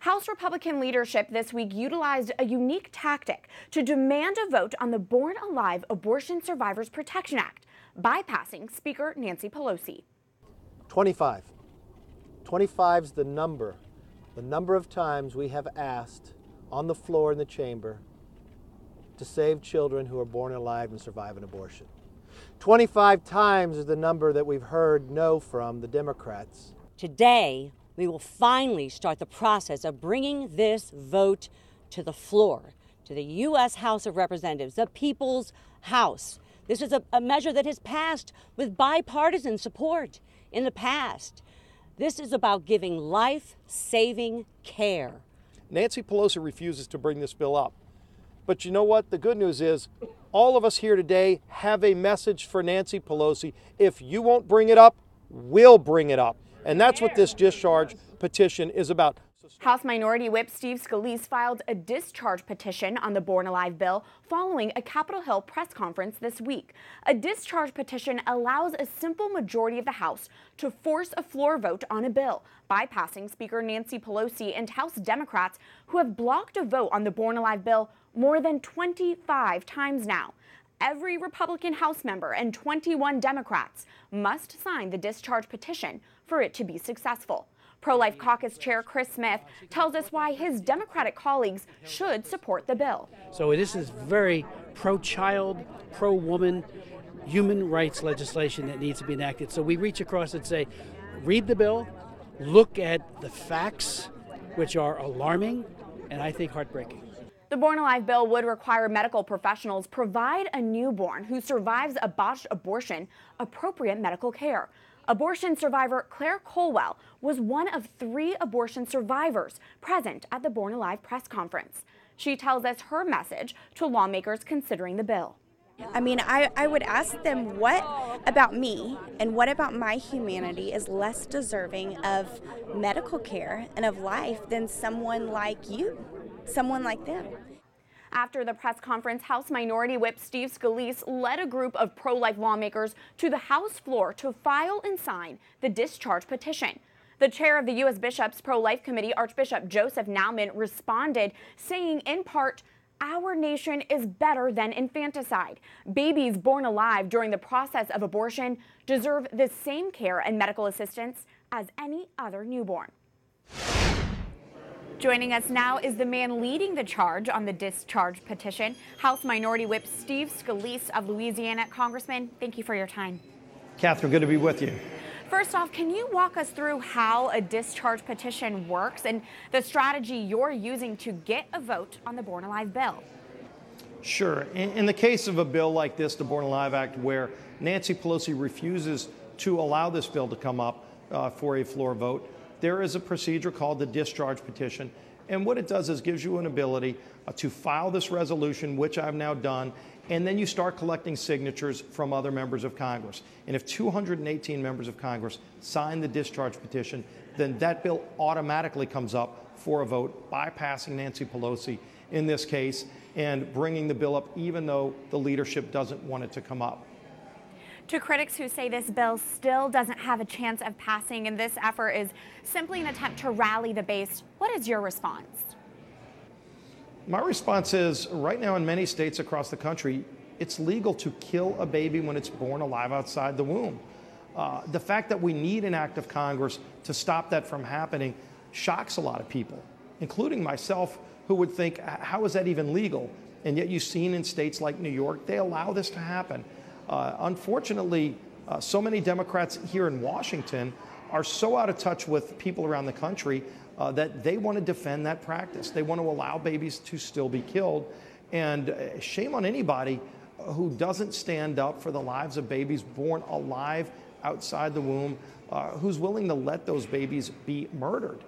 House Republican leadership this week utilized a unique tactic to demand a vote on the Born Alive Abortion Survivors Protection Act, bypassing Speaker Nancy Pelosi. 25. 25's the number of times we have asked on the floor in the chamber to save children who are born alive and survive an abortion. 25 times is the number that we've heard no from the Democrats. Today, we will finally start the process of bringing this vote to the floor, to the U.S. House of Representatives, the People's House. This is a measure that has passed with bipartisan support in the past. This is about giving life-saving care. Nancy Pelosi refuses to bring this bill up. But you know what? The good news is all of us here today have a message for Nancy Pelosi. If you won't bring it up, we'll bring it up. And that's what this discharge petition is about. House Minority Whip Steve Scalise filed a discharge petition on the Born Alive bill following a Capitol Hill press conference this week. A discharge petition allows a simple majority of the House to force a floor vote on a bill, bypassing Speaker Nancy Pelosi and House Democrats who have blocked a vote on the Born Alive bill more than 25 times now. Every Republican House member and 21 Democrats must sign the discharge petition for it to be successful. Pro-Life Caucus Chair Chris Smith tells us why his Democratic colleagues should support the bill. So this is very pro-child, pro-woman, human rights legislation that needs to be enacted. So we reach across and say, read the bill, look at the facts, which are alarming and I think heartbreaking. The Born Alive bill would require medical professionals provide a newborn who survives a botched abortion appropriate medical care. Abortion survivor Claire Colwell was one of 3 abortion survivors present at the Born Alive press conference. She tells us her message to lawmakers considering the bill. I mean, I would ask them, what about me and what about my humanity is less deserving of medical care and of life than someone like you, someone like them? After the press conference, House Minority Whip Steve Scalise led a group of pro-life lawmakers to the House floor to file and sign the discharge petition. The chair of the U.S. Bishops' Pro-Life Committee, Archbishop Joseph Naumann, responded, saying in part, "Our nation is better than infanticide. Babies born alive during the process of abortion deserve the same care and medical assistance as any other newborn." Joining us now is the man leading the charge on the discharge petition, House Minority Whip Steve Scalise of Louisiana. Congressman, thank you for your time. Catherine, good to be with you. First off, can you walk us through how a discharge petition works and the strategy you're using to get a vote on the Born Alive bill? Sure. In the case of a bill like this, the Born Alive Act, where Nancy Pelosi refuses to allow this bill to come up for a floor vote, there is a procedure called the discharge petition. And what it does is gives you an ability to file this resolution, which I've now done, and then you start collecting signatures from other members of Congress. And if 218 members of Congress sign the discharge petition, then that bill automatically comes up for a vote, bypassing Nancy Pelosi in this case, and bringing the bill up even though the leadership doesn't want it to come up. To critics who say this bill still doesn't have a chance of passing and this effort is simply an attempt to rally the base, what is your response? My response is, right now in many states across the country, it's legal to kill a baby when it's born alive outside the womb. The fact that we need an act of Congress to stop that from happening shocks a lot of people, including myself, who would think, how is that even legal? And yet you've seen in states like New York, they allow this to happen. Unfortunately, so many Democrats here in Washington are so out of touch with people around the country that they want to defend that practice. They want to allow babies to still be killed. And shame on anybody who doesn't stand up for the lives of babies born alive outside the womb, who's willing to let those babies be murdered.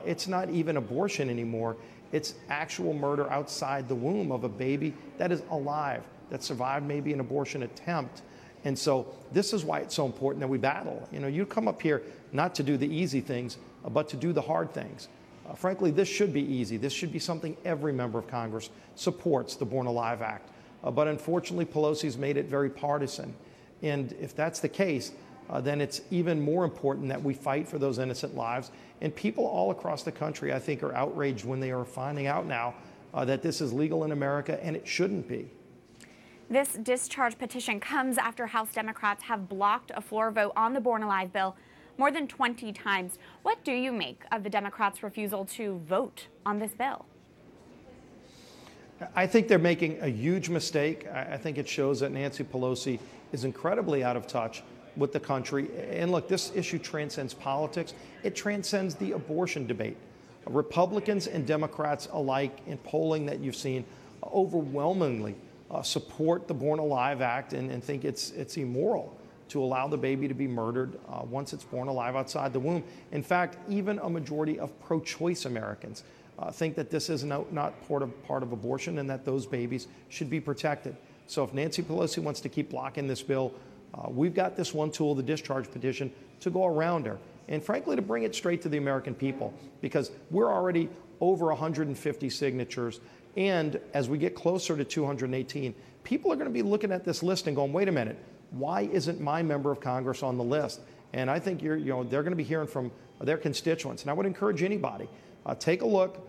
It's not even abortion anymore. It's actual murder outside the womb of a baby that is alive, that survived maybe an abortion attempt. And so this is why it's so important that we battle. You know, you come up here not to do the easy things, but to do the hard things. Frankly, this should be easy. This should be something every member of Congress supports, the Born Alive Act. But unfortunately, Pelosi's made it very partisan. And if that's the case, then it's even more important that we fight for those innocent lives. And people all across the country, I think, are outraged when they are finding out now that this is legal in America, and it shouldn't be. This discharge petition comes after House Democrats have blocked a floor vote on the Born Alive bill more than 20 times. What do you make of the Democrats' refusal to vote on this bill? I think they're making a huge mistake. I think it shows that Nancy Pelosi is incredibly out of touch with the country. And look, this issue transcends politics. It transcends the abortion debate. Republicans and Democrats alike, in polling that you've seen, overwhelmingly support the Born Alive Act and think it's immoral to allow the baby to be murdered once it's born alive outside the womb. In fact, even a majority of pro-choice Americans think that this is not part of abortion and that those babies should be protected. So if Nancy Pelosi wants to keep blocking this bill, we've got this one tool, the discharge petition, to go around her. And frankly, to bring it straight to the American people, because we're already over 150 signatures. And as we get closer to 218, people are going to be looking at this list and going, wait a minute, why isn't my member of Congress on the list? And I think they're going to be hearing from their constituents. And I would encourage anybody, take a look,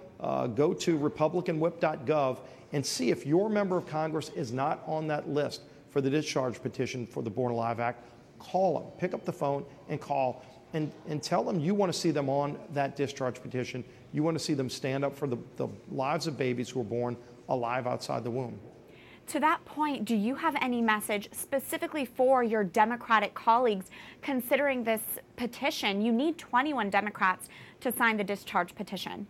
go to republicanwhip.gov and see if your member of Congress is not on that list for the discharge petition for the Born Alive Act. Call them, pick up the phone and call and tell them you want to see them on that discharge petition. You want to see them stand up for the lives of babies who are born alive outside the womb. To that point, do you have any message specifically for your Democratic colleagues considering this petition? You need 21 Democrats to sign the discharge petition.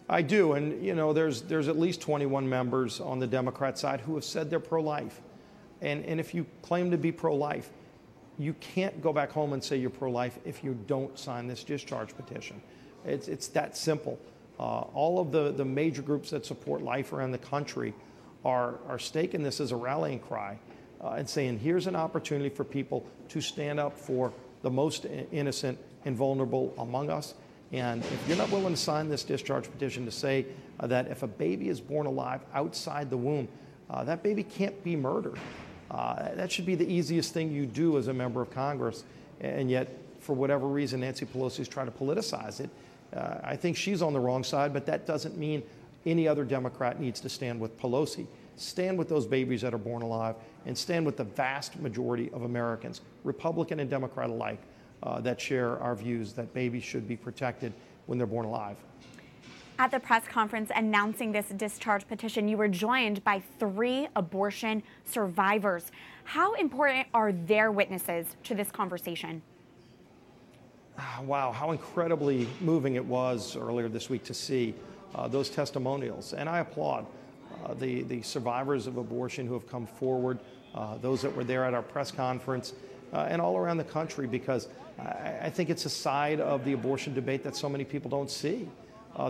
I do, and you know, there's at least 21 members on the Democrat side who have said they're pro-life. And if you claim to be pro-life, you can't go back home and say you're pro-life if you don't sign this discharge petition. It's that simple. All of the major groups that support life around the country are staking this as a rallying cry and saying, here's an opportunity for people to stand up for the most innocent and vulnerable among us. And if you're not willing to sign this discharge petition to say that if a baby is born alive outside the womb, that baby can't be murdered. That should be the easiest thing you do as a member of Congress. And yet, for whatever reason, Nancy Pelosi is trying to politicize it. I think she's on the wrong side, but that doesn't mean any other Democrat needs to stand with Pelosi. Stand with those babies that are born alive and stand with the vast majority of Americans, Republican and Democrat alike, that share our views that babies should be protected when they're born alive. At the press conference announcing this discharge petition, you were joined by 3 abortion survivors. How important are their witnesses to this conversation? Wow, how incredibly moving it was earlier this week to see those testimonials. And I applaud the survivors of abortion who have come forward, those that were there at our press conference, and all around the country, because I think it's a side of the abortion debate that so many people don't see,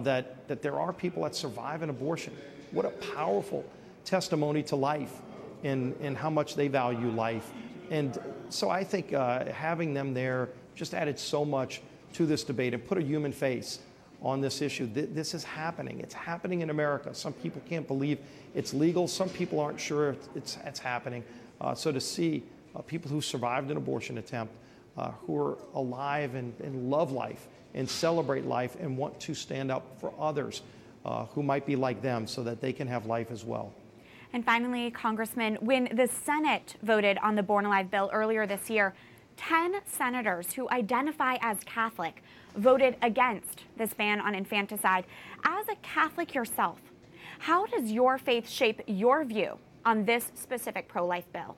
that there are people that survive an abortion. What a powerful testimony to life and how much they value life. And so I think having them there just added so much to this debate and put a human face on this issue. This is happening. It's happening in America. Some people can't believe it's legal. Some people aren't sure it's happening. So to see people who survived an abortion attempt, who are alive and love life and celebrate life and want to stand up for others who might be like them so that they can have life as well. And finally, Congressman, when the Senate voted on the Born Alive bill earlier this year, 10 senators who identify as Catholic voted against this ban on infanticide. As a Catholic yourself, how does your faith shape your view on this specific pro-life bill?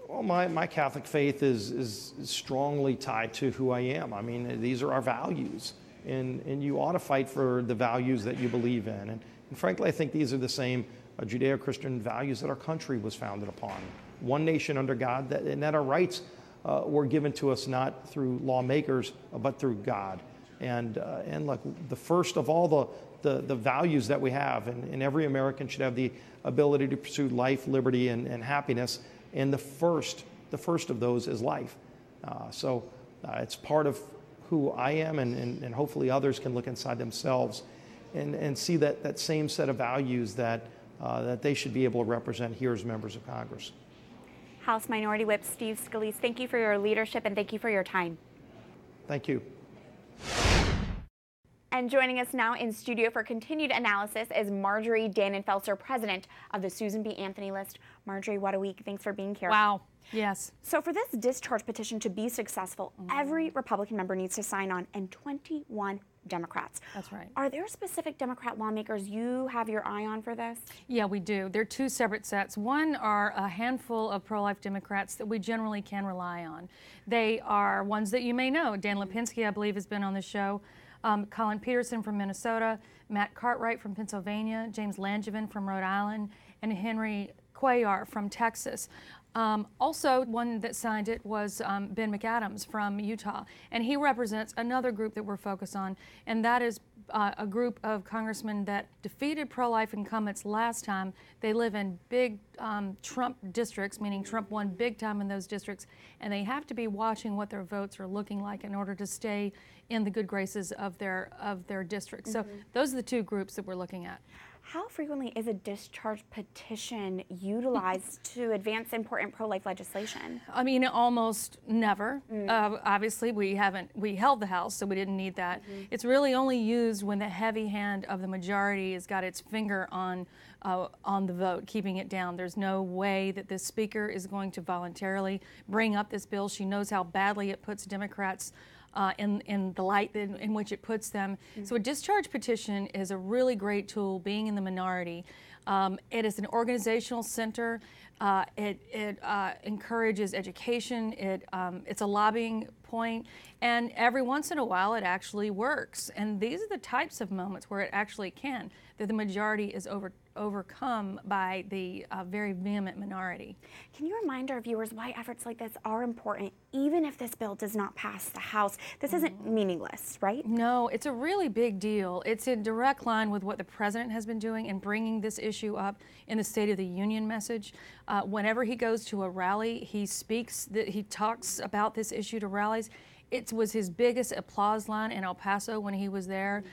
Well, my Catholic faith is strongly tied to who I am. I mean, these are our values, and you ought to fight for the values that you believe in. And frankly, I think these are the same Judeo-Christian values that our country was founded upon. One nation under God, and that our rights were given to us not through lawmakers, but through God. And look, the first of all the values that we have, and every American should have the ability to pursue life, liberty, and happiness. And the first of those is life. So it's part of who I am, and hopefully others can look inside themselves and see that same set of values that they should be able to represent here as members of Congress. House Minority Whip Steve Scalise, thank you for your leadership and thank you for your time. Thank you. And joining us now in studio for continued analysis is Marjorie Dannenfelser, president of the Susan B. Anthony List. Marjorie, what a week. Thanks for being here. Wow. Yes. So for this discharge petition to be successful, every Republican member needs to sign on and 21 Democrats. That's right. Are there specific Democrat lawmakers you have your eye on for this? Yeah, we do. They're two separate sets. One are a handful of pro-life Democrats that we generally can rely on. They are ones that you may know. Dan Lipinski, I believe, has been on the show. Colin Peterson from Minnesota, Matt Cartwright from Pennsylvania, James Langevin from Rhode Island, and Henry Cuellar from Texas. Also, one that signed it was Ben McAdams from Utah, and he represents another group that we're focused on, and that is a group of congressmen that defeated pro-life incumbents last time. They live in big Trump districts, meaning Trump won big time in those districts, and they have to be watching what their votes are looking like in order to stay in the good graces of their districts. So those are the two groups that we're looking at. How frequently is a discharge petition utilized to advance important pro-life legislation? I mean, almost never. Obviously, we held the House, so we didn't need that. It's really only used when the heavy hand of the majority has got its finger on the vote, keeping it down. There's no way that this speaker is going to voluntarily bring up this bill. She knows how badly it puts Democrats in the light in which it puts them. So a discharge petition is a really great tool, being in the minority. It is an organizational center. It encourages education. It's a lobbying point, and every once in a while it actually works. And these are the types of moments where it actually can, that the majority is overcome by the very vehement minority. Can you remind our viewers why efforts like this are important, even if this bill does not pass the House? This isn't meaningless, right? No, it's a really big deal. It's in direct line with what the president has been doing in bringing this issue up in the State of the Union message. Whenever he goes to a rally, he talks about this issue to rallies. It was his biggest applause line in El Paso when he was there.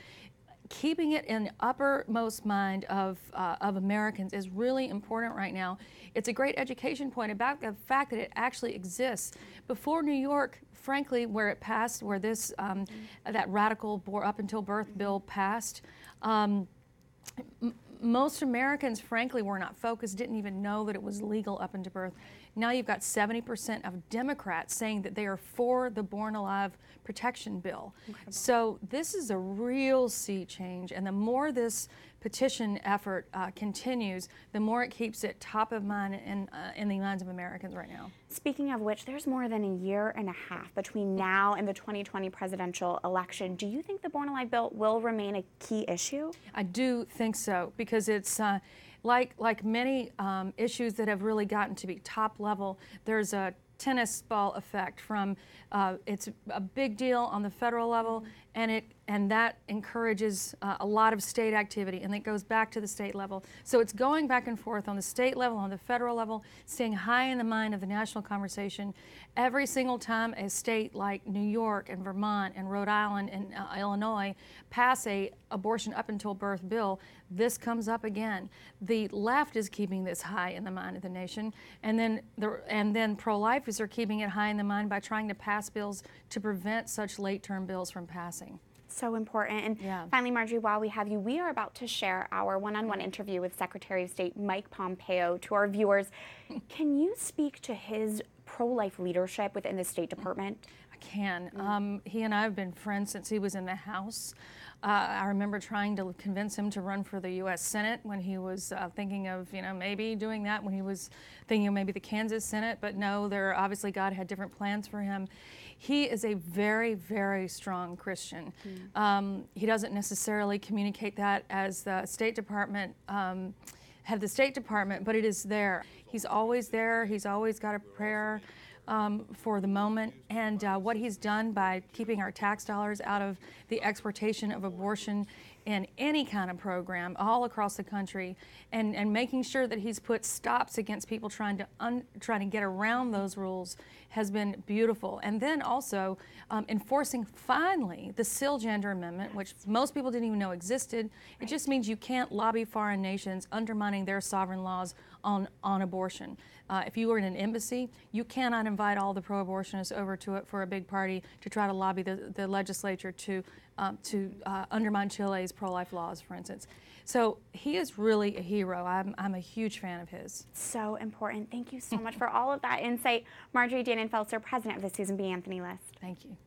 Keeping it in the uppermost mind of Americans is really important right now. It's a great education point about the fact that it actually exists. Before New York, frankly, where it passed, where this that radical up until birth bill passed, most Americans, frankly, were not focused, didn't even know that it was legal up until birth. Now you've got 70% of Democrats saying that they are for the Born Alive protection bill. Incredible. So this is a real sea change, and the more this petition effort continues, the more it keeps it top of mind in the minds of Americans right now. Speaking of which, there's more than a year and a half between now and the 2020 presidential election. Do you think the Born Alive bill will remain a key issue? I do think so, because it's like many issues that have really gotten to be top level, there's a tennis ball effect from it's a big deal on the federal level, and that encourages a lot of state activity, and it goes back to the state level. So it's going back and forth on the state level, on the federal level, staying high in the mind of the national conversation. Every single time a state like New York and Vermont and Rhode Island and Illinois pass a abortion up until birth bill, this comes up again. The left is keeping this high in the mind of the nation, and then pro-lifers are keeping it high in the mind by trying to pass bills to prevent such late-term bills from passing. So important. And finally, Marjorie, while we have you, we are about to share our one-on-one interview with Secretary of State Mike Pompeo to our viewers. Can you speak to his pro-life leadership within the State Department? I can. He and I have been friends since he was in the House. I remember trying to convince him to run for the U.S. Senate when he was thinking of, maybe doing that, when he was thinking of maybe the Kansas Senate, but no, obviously God had different plans for him. He is a very, very strong Christian. He doesn't necessarily communicate that as the State Department, head of the State Department, but it is there. He's always there. He's always got a prayer for the moment, and what he's done by keeping our tax dollars out of the exportation of abortion in any kind of program all across the country, and making sure that he's put stops against people trying to get around those rules has been beautiful. And then also enforcing finally the Cisgender Amendment, which most people didn't even know existed. It just means you can't lobby foreign nations undermining their sovereign laws on abortion. If you were in an embassy, you cannot invite all the pro-abortionists over to it for a big party to try to lobby the legislature to undermine Chile's pro-life laws, for instance. So he is really a hero. I'm a huge fan of his. So important. Thank you so much for all of that insight. Marjorie Dannenfelser, president of the Susan B. Anthony List. Thank you.